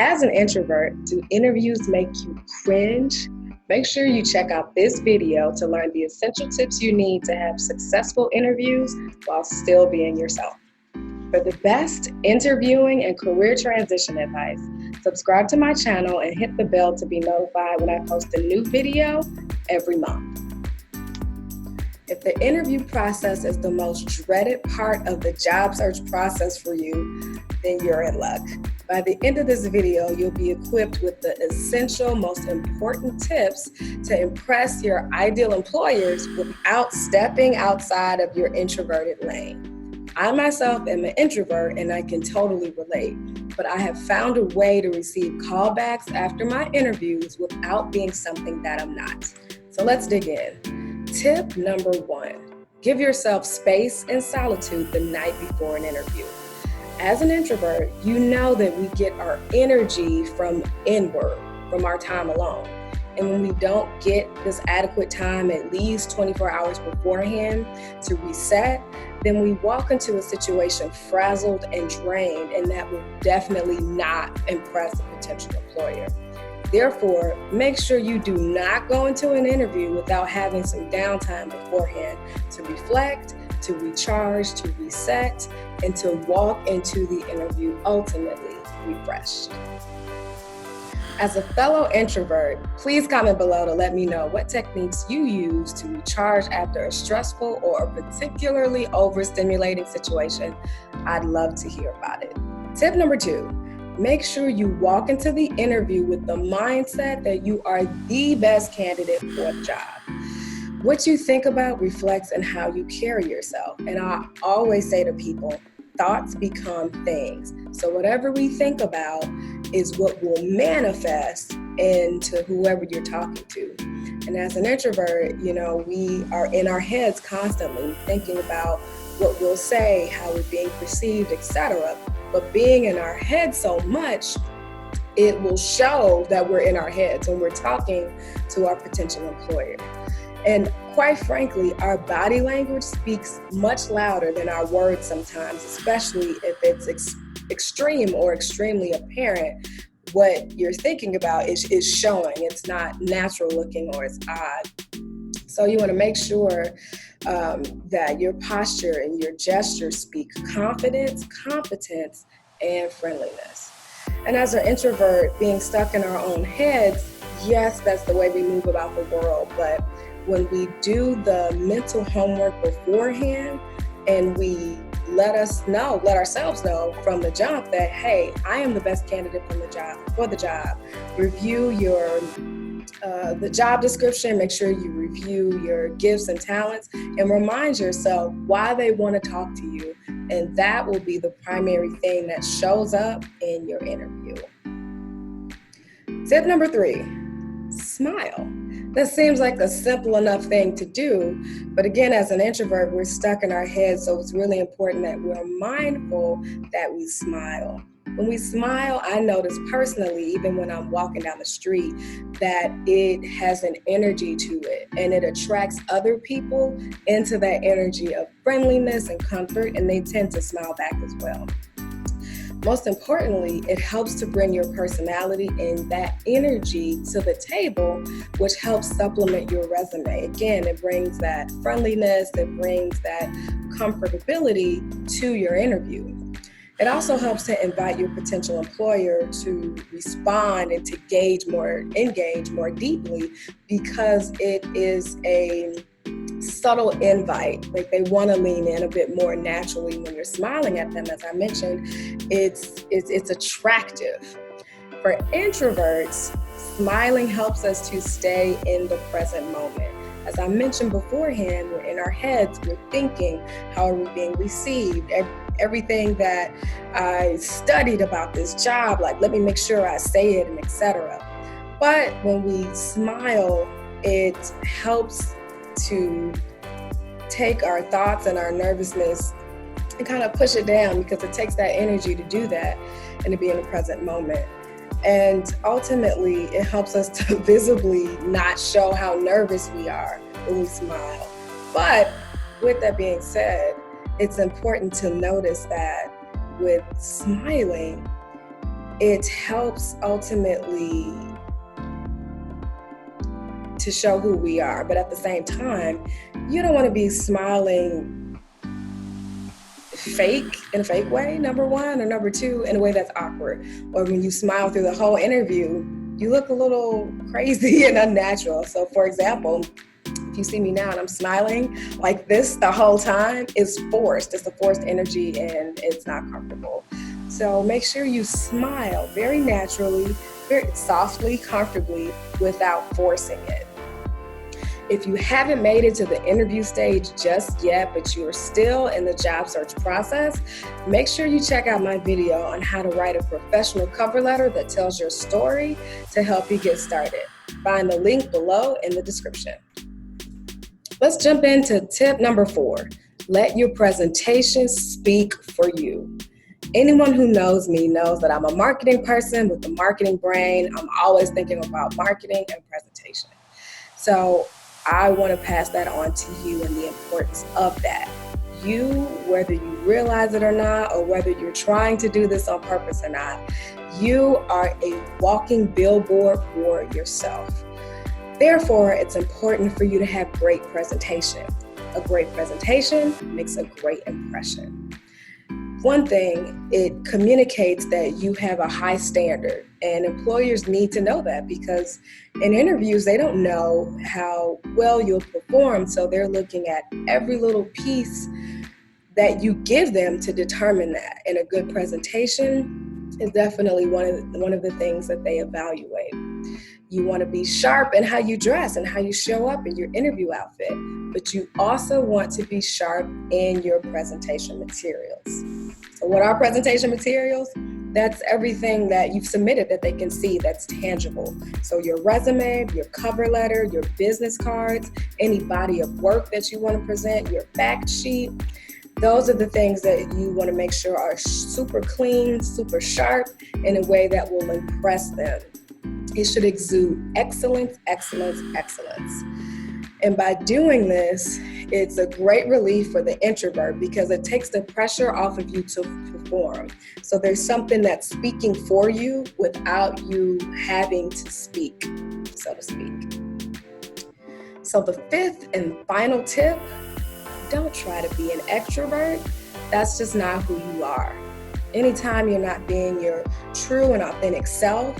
As an introvert, do interviews make you cringe? Make sure you check out this video to learn the essential tips you need to have successful interviews while still being yourself. For the best interviewing and career transition advice, subscribe to my channel and hit the bell to be notified when I post a new video every month. If the interview process is the most dreaded part of the job search process for you, then you're in luck. By the end of this video, you'll be equipped with the essential, most important tips to impress your ideal employers without stepping outside of your introverted lane. I myself am an introvert and I can totally relate, but I have found a way to receive callbacks after my interviews without being something that I'm not. So let's dig in. Tip number 1, give yourself space and solitude the night before an interview. As an introvert, you know that we get our energy from inward, from our time alone. And when we don't get this adequate time, at least 24 hours beforehand, to reset, then we walk into a situation frazzled and drained, and that will definitely not impress a potential employer. Therefore, make sure you do not go into an interview without having some downtime beforehand to reflect, to recharge, to reset, and to walk into the interview ultimately refreshed. As a fellow introvert, please comment below to let me know what techniques you use to recharge after a stressful or a particularly overstimulating situation. I'd love to hear about it. Tip number 2. Make sure you walk into the interview with the mindset that you are the best candidate for the job. What you think about reflects on how you carry yourself. And I always say to people, thoughts become things. So whatever we think about is what will manifest into whoever you're talking to. And as an introvert, we are in our heads constantly thinking about what we'll say, how we're being perceived, etc. But being in our head so much, it will show that we're in our heads when we're talking to our potential employer. And quite frankly, our body language speaks much louder than our words sometimes, especially if it's extreme or extremely apparent. What you're thinking about is showing. It's not natural looking or it's odd. So you want to make sure that your posture and your gestures speak confidence, competence, and friendliness. And as an introvert, being stuck in our own heads, yes, that's the way we move about the world. But when we do the mental homework beforehand and we let ourselves know from the jump that, hey, I am the best candidate for the job. Review the job description, make sure you review your gifts and talents, and remind yourself why they want to talk to you. And that will be the primary thing that shows up in your interview. Tip number 3, smile. That seems like a simple enough thing to do, but again, as an introvert, we're stuck in our heads, so it's really important that we're mindful that we smile. When we smile, I notice personally, even when I'm walking down the street, that it has an energy to it, and it attracts other people into that energy of friendliness and comfort, and they tend to smile back as well. Most importantly, it helps to bring your personality and that energy to the table, which helps supplement your resume. Again, it brings that friendliness, it brings that comfortability to your interview. It also helps to invite your potential employer to respond and to engage more deeply, because it is a subtle invite. Like, they want to lean in a bit more naturally when you're smiling at them. As I mentioned, it's attractive. For introverts, smiling helps us to stay in the present moment. As I mentioned beforehand, we're in our heads, we're thinking, how are we being received? Everything that I studied about this job, like, let me make sure I say it, and etc. But when we smile, it helps to take our thoughts and our nervousness and kind of push it down, because it takes that energy to do that and to be in the present moment. And ultimately, it helps us to visibly not show how nervous we are when we smile. But with that being said, it's important to notice that with smiling, it helps ultimately to show who we are. But at the same time, you don't want to be smiling fake in a fake way, number one, or number two, in a way that's awkward. Or when you smile through the whole interview, you look a little crazy and unnatural. So for example, if you see me now and I'm smiling like this the whole time, it's forced. It's a forced energy and it's not comfortable. So make sure you smile very naturally, very softly, comfortably, without forcing it. If you haven't made it to the interview stage just yet, but you are still in the job search process, make sure you check out my video on how to write a professional cover letter that tells your story to help you get started. Find the link below in the description. Let's jump into tip number 4. Let your presentation speak for you. Anyone who knows me knows that I'm a marketing person with a marketing brain. I'm always thinking about marketing and presentation. So I want to pass that on to you and the importance of that. You, whether you realize it or not, or whether you're trying to do this on purpose or not, you are a walking billboard for yourself. Therefore, it's important for you to have great presentation. A great presentation makes a great impression. One thing, it communicates that you have a high standard, and employers need to know that because in interviews, they don't know how well you'll perform, so they're looking at every little piece that you give them to determine that. And a good presentation is definitely one of the things that they evaluate. You want to be sharp in how you dress and how you show up in your interview outfit, but you also want to be sharp in your presentation materials. So what are presentation materials? That's everything that you've submitted that they can see that's tangible. So your resume, your cover letter, your business cards, any body of work that you want to present, your fact sheet. Those are the things that you want to make sure are super clean, super sharp, in a way that will impress them. It should exude excellence, excellence, excellence. And by doing this, it's a great relief for the introvert because it takes the pressure off of you to perform. So there's something that's speaking for you without you having to speak, so to speak. So the 5th and final tip, don't try to be an extrovert. That's just not who you are. Anytime you're not being your true and authentic self,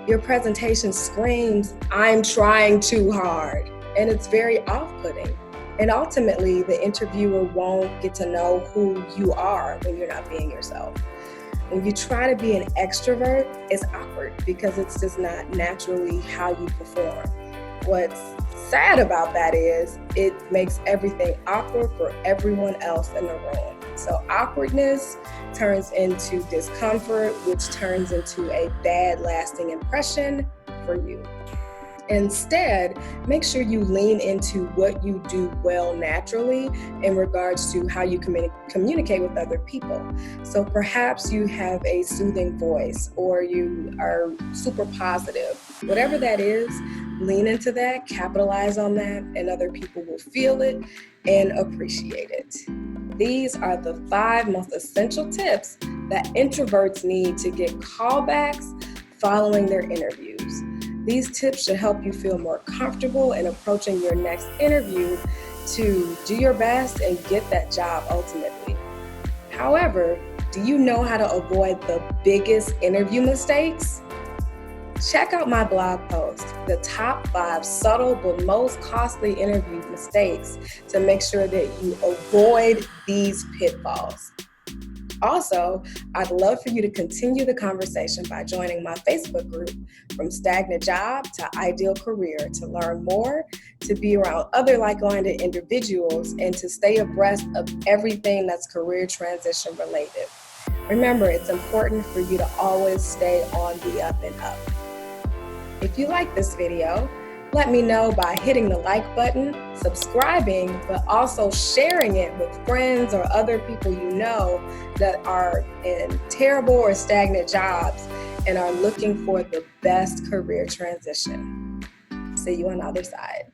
your presentation screams, I'm trying too hard. And it's very off-putting. And ultimately, the interviewer won't get to know who you are when you're not being yourself. When you try to be an extrovert, it's awkward because it's just not naturally how you perform. What's sad about that is it makes everything awkward for everyone else in the room. So awkwardness turns into discomfort, which turns into a bad lasting impression for you. Instead, make sure you lean into what you do well naturally in regards to how you communicate with other people. So perhaps you have a soothing voice or you are super positive. Whatever that is, lean into that, capitalize on that, and other people will feel it and appreciate it. These are the 5 most essential tips that introverts need to get callbacks following their interviews. These tips should help you feel more comfortable in approaching your next interview to do your best and get that job ultimately. However, do you know how to avoid the biggest interview mistakes? Check out my blog post, the top 5 subtle but most costly interview mistakes, to make sure that you avoid these pitfalls. Also, I'd love for you to continue the conversation by joining my Facebook group, From Stagnant Job to Ideal Career, to learn more, to be around other like-minded individuals, and to stay abreast of everything that's career transition related. Remember, it's important for you to always stay on the up and up. If you like this video, let me know by hitting the like button, subscribing, but also sharing it with friends or other people you know that are in terrible or stagnant jobs and are looking for the best career transition. See you on the other side.